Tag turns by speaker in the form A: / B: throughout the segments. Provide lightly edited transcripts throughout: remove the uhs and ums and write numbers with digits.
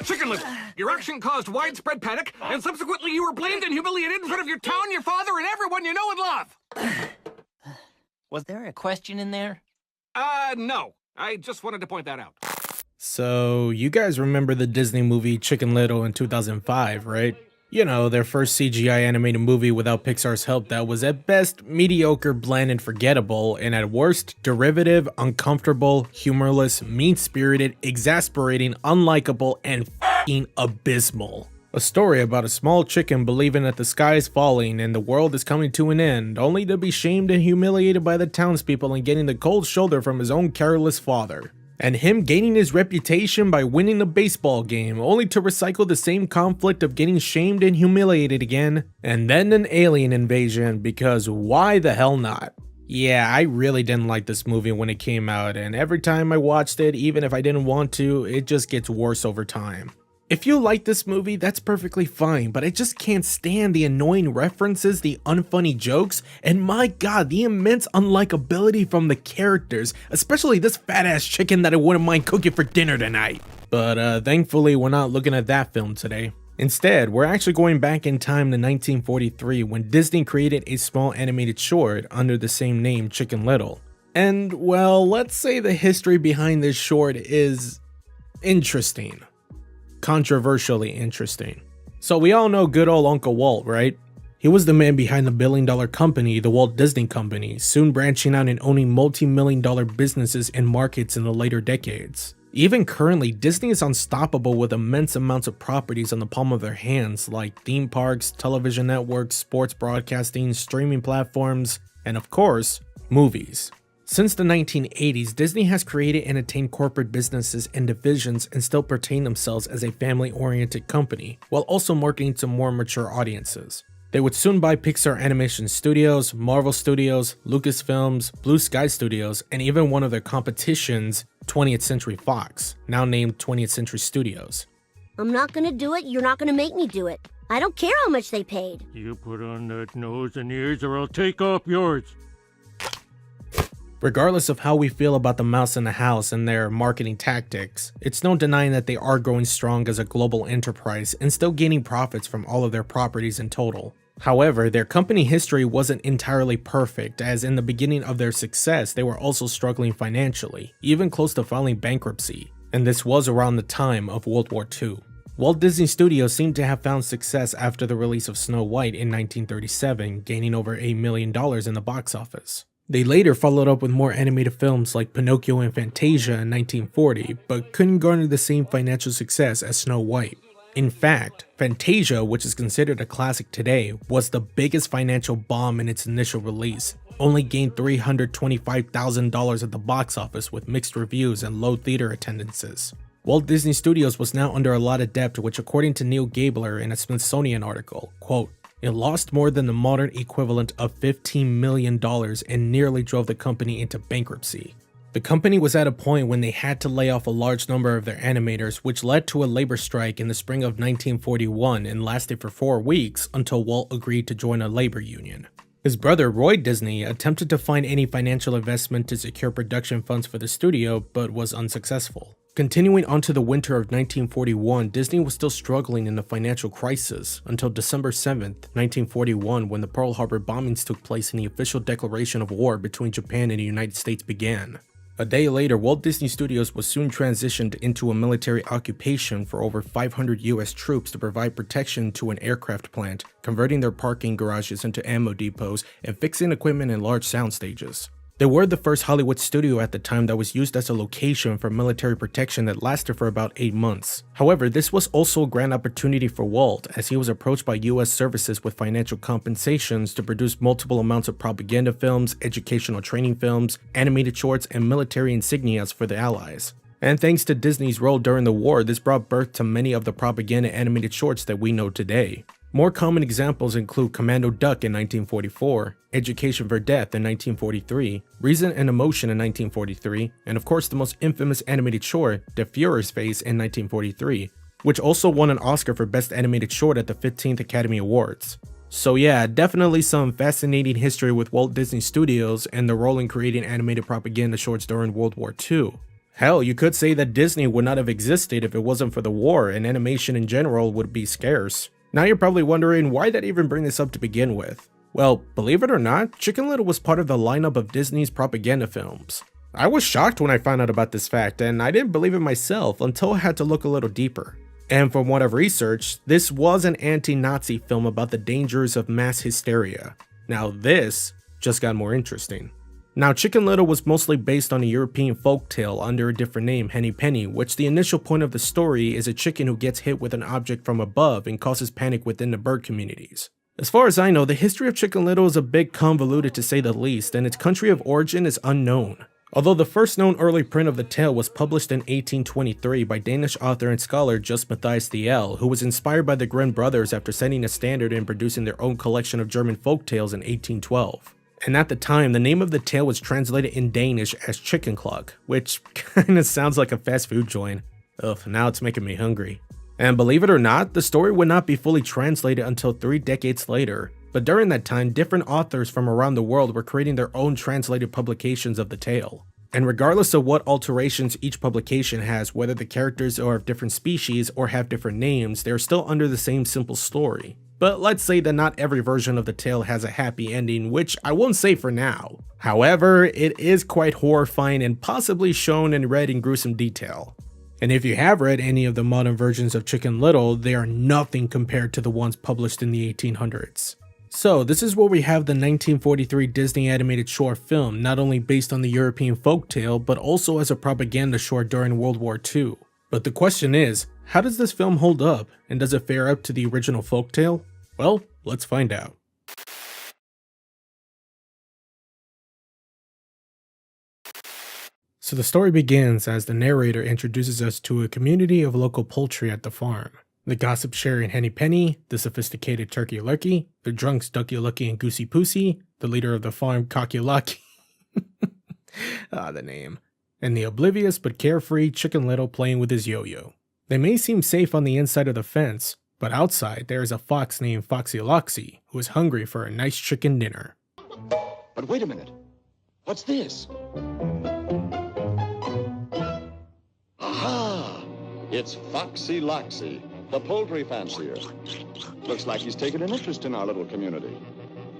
A: Chicken Little, your action caused widespread panic, and subsequently you were blamed and humiliated in front of your town, your father, and everyone you know and love.
B: Was there a question in there?
A: No. I just wanted to point that out.
C: So, you guys remember the Disney movie Chicken Little in 2005, right? You know, their first CGI animated movie without Pixar's help that was at best mediocre, bland, and forgettable, and at worst derivative, uncomfortable, humorless, mean-spirited, exasperating, unlikable, and f***ing abysmal. A story about a small chicken believing that the sky is falling and the world is coming to an end, only to be shamed and humiliated by the townspeople and getting the cold shoulder from his own careless father. And him gaining his reputation by winning the baseball game, only to recycle the same conflict of getting shamed and humiliated again, and then an alien invasion, because why the hell not? Yeah, I really didn't like this movie when it came out, and every time I watched it, even if I didn't want to, it just gets worse over time. If you like this movie, that's perfectly fine, but I just can't stand the annoying references, the unfunny jokes, and my god, the immense unlikability from the characters, especially this fat ass chicken that I wouldn't mind cooking for dinner tonight. But thankfully, we're not looking at that film today. Instead, we're actually going back in time to 1943 when Disney created a small animated short under the same name, Chicken Little. And well, let's say the history behind this short is interesting. Controversially interesting. So we all know good old Uncle Walt, right? He was the man behind the billion-dollar company, the Walt Disney Company, soon branching out and owning multi-million-dollar businesses and markets in the later decades. Even currently, Disney is unstoppable with immense amounts of properties on the palm of their hands, like theme parks, television networks, sports broadcasting, streaming platforms, and of course, movies. Since the 1980s, Disney has created and attained corporate businesses and divisions and still pertain themselves as a family-oriented company, while also marketing to more mature audiences. They would soon buy Pixar Animation Studios, Marvel Studios, Lucasfilms, Blue Sky Studios, and even one of their competitions, 20th Century Fox, now named 20th Century Studios.
D: I'm not gonna do it, you're not gonna make me do it. I don't care how much they paid.
E: You put on that nose and ears or I'll take off yours.
C: Regardless of how we feel about the mouse in the house and their marketing tactics, it's no denying that they are growing strong as a global enterprise and still gaining profits from all of their properties in total. However, their company history wasn't entirely perfect, as in the beginning of their success, they were also struggling financially, even close to filing bankruptcy, and this was around the time of World War II. Walt Disney Studios seemed to have found success after the release of Snow White in 1937, gaining over $1 million in the box office. They later followed up with more animated films like Pinocchio and Fantasia in 1940, but couldn't garner the same financial success as Snow White. In fact, Fantasia, which is considered a classic today, was the biggest financial bomb in its initial release, only gained $325,000 at the box office with mixed reviews and low theater attendances. Walt Disney Studios was now under a lot of debt, which according to Neil Gabler in a Smithsonian article, quote, "It lost more than the modern equivalent of $15 million and nearly drove the company into bankruptcy." The company was at a point when they had to lay off a large number of their animators, which led to a labor strike in the spring of 1941 and lasted for 4 weeks until Walt agreed to join a labor union. His brother Roy Disney attempted to find any financial investment to secure production funds for the studio, but was unsuccessful. Continuing on to the winter of 1941, Disney was still struggling in the financial crisis until December 7th, 1941, when the Pearl Harbor bombings took place and the official declaration of war between Japan and the United States began. A day later, Walt Disney Studios was soon transitioned into a military occupation for over 500 US troops to provide protection to an aircraft plant, converting their parking garages into ammo depots, and fixing equipment in large sound stages. They were the first Hollywood studio at the time that was used as a location for military protection that lasted for about 8 months. However, this was also a grand opportunity for Walt, as he was approached by US services with financial compensations to produce multiple amounts of propaganda films, educational training films, animated shorts, and military insignias for the Allies. And thanks to Disney's role during the war, this brought birth to many of the propaganda animated shorts that we know today. More common examples include Commando Duck in 1944, Education for Death in 1943, Reason and Emotion in 1943, and of course the most infamous animated short, The Führer's Face in 1943, which also won an Oscar for Best Animated Short at the 15th Academy Awards. So yeah, definitely some fascinating history with Walt Disney Studios and the role in creating animated propaganda shorts during World War II. Hell, you could say that Disney would not have existed if it wasn't for the war, and animation in general would be scarce. Now you're probably wondering, why did I even bring this up to begin with? Well, believe it or not, Chicken Little was part of the lineup of Disney's propaganda films. I was shocked when I found out about this fact, and I didn't believe it myself until I had to look a little deeper. And from what I've researched, this was an anti-Nazi film about the dangers of mass hysteria. Now this just got more interesting. Now, Chicken Little was mostly based on a European folktale under a different name, Henny Penny, which the initial point of the story is a chicken who gets hit with an object from above and causes panic within the bird communities. As far as I know, the history of Chicken Little is a bit convoluted to say the least, and its country of origin is unknown. Although the first known early print of the tale was published in 1823 by Danish author and scholar Just Matthias Thiel, who was inspired by the Grimm brothers after setting a standard in producing their own collection of German folktales in 1812. And at the time, the name of the tale was translated in Danish as Chicken Cluck, which kinda sounds like a fast food joint. Ugh, now it's making me hungry. And believe it or not, the story would not be fully translated until 3 decades later. But during that time, different authors from around the world were creating their own translated publications of the tale. And regardless of what alterations each publication has, whether the characters are of different species or have different names, they are still under the same simple story. But let's say that not every version of the tale has a happy ending, which I won't say for now. However, it is quite horrifying and possibly shown and read in gruesome detail. And if you have read any of the modern versions of Chicken Little, they are nothing compared to the ones published in the 1800s. So this is where we have the 1943 Disney animated short film, not only based on the European folktale, but also as a propaganda short during World War II. But the question is, how does this film hold up, and does it fare up to the original folktale? Well, let's find out. So the story begins as the narrator introduces us to a community of local poultry at the farm. The gossip sharing Henny Penny, the sophisticated Turkey Lurkey, the drunks Ducky Lucky and Goosey Poosey, the leader of the farm Cocky Lucky, the name, and the oblivious but carefree Chicken Little playing with his yo-yo. They may seem safe on the inside of the fence, but outside there is a fox named Foxy Loxy who is hungry for a nice chicken dinner.
F: But wait a minute, what's this? Aha! It's Foxy Loxy, the poultry fancier. Looks like he's taken an interest in our little community.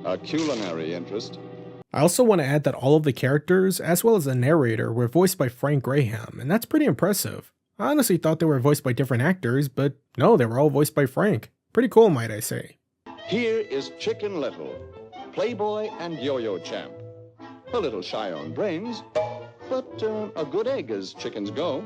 F: A culinary interest.
C: I also want to add that all of the characters, as well as the narrator, were voiced by Frank Graham, and that's pretty impressive. I honestly thought they were voiced by different actors, but no, they were all voiced by Frank. Pretty cool, might I say.
F: Here is Chicken Little, playboy and yo-yo champ. A little shy on brains, but a good egg as chickens go.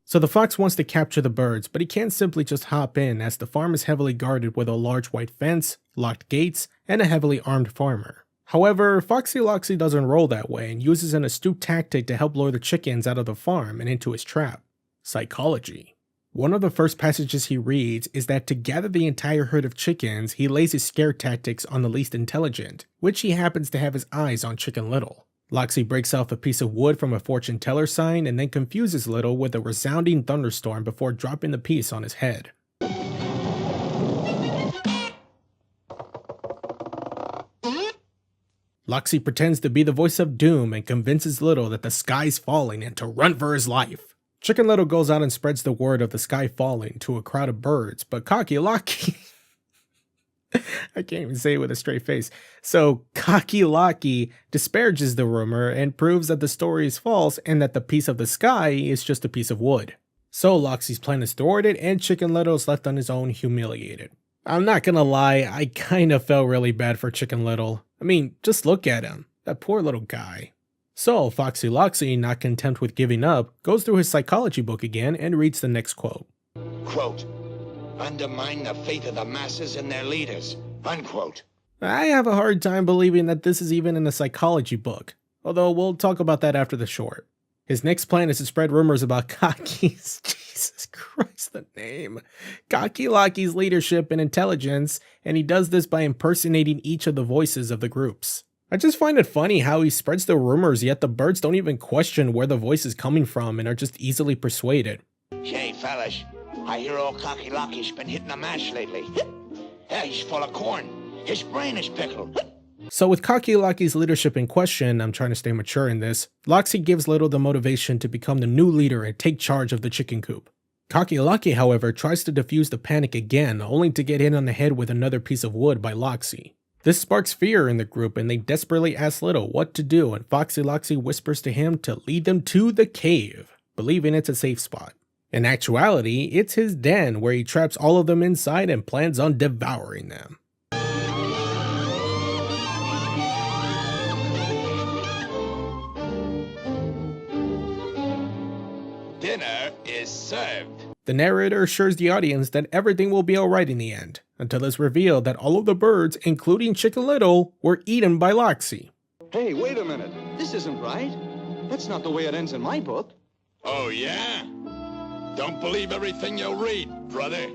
C: So the fox wants to capture the birds, but he can't simply just hop in as the farm is heavily guarded with a large white fence, locked gates, and a heavily armed farmer. However, Foxy Loxy doesn't roll that way and uses an astute tactic to help lure the chickens out of the farm and into his trap. Psychology. One of the first passages he reads is that to gather the entire herd of chickens, he lays his scare tactics on the least intelligent, which he happens to have his eyes on Chicken Little. Loxy breaks off a piece of wood from a fortune teller sign and then confuses Little with a resounding thunderstorm before dropping the piece on his head. Loxy pretends to be the voice of doom and convinces Little that the sky's falling and to run for his life. Chicken Little goes out and spreads the word of the sky falling to a crowd of birds, but Cocky Locky... I can't even say it with a straight face. So Cocky Locky disparages the rumor and proves that the story is false and that the piece of the sky is just a piece of wood. So Loxy's plan is thwarted and Chicken Little is left on his own, humiliated. I'm not gonna lie, I kinda felt really bad for Chicken Little. I mean, just look at him. That poor little guy. So Foxy Loxy, not content with giving up, goes through his psychology book again and reads the next quote.
G: Quote, undermine the faith of the masses and their leaders, unquote.
C: I have a hard time believing that this is even in a psychology book, although we'll talk about that after the short. His next plan is to spread rumors about Cocky's, Jesus Christ, the name, Cocky Locky's leadership and intelligence, and he does this by impersonating each of the voices of the groups. I just find it funny how he spreads the rumors, yet the birds don't even question where the voice is coming from and are just easily persuaded.
G: Say, fellas, I hear old Cocky Locky's been hitting a match lately. Yeah, he's full of corn. His brain is pickled.
C: So with Kakilaki's leadership in question, I'm trying to stay mature in this, Loxy gives Little the motivation to become the new leader and take charge of the chicken coop. Kakilaki, however, tries to defuse the panic again, only to get hit on the head with another piece of wood by Loxy. This sparks fear in the group and they desperately ask Little what to do, and Foxy Loxy whispers to him to lead them to the cave, believing it's a safe spot. In actuality, it's his den where he traps all of them inside and plans on devouring them.
G: Dinner is served.
C: The narrator assures the audience that everything will be alright in the end, until it's revealed that all of the birds, including Chicken Little, were eaten by Loxy.
F: Hey, wait a minute. This isn't right. That's not the way it ends in my book.
G: Oh, yeah? Don't believe everything you read, brother.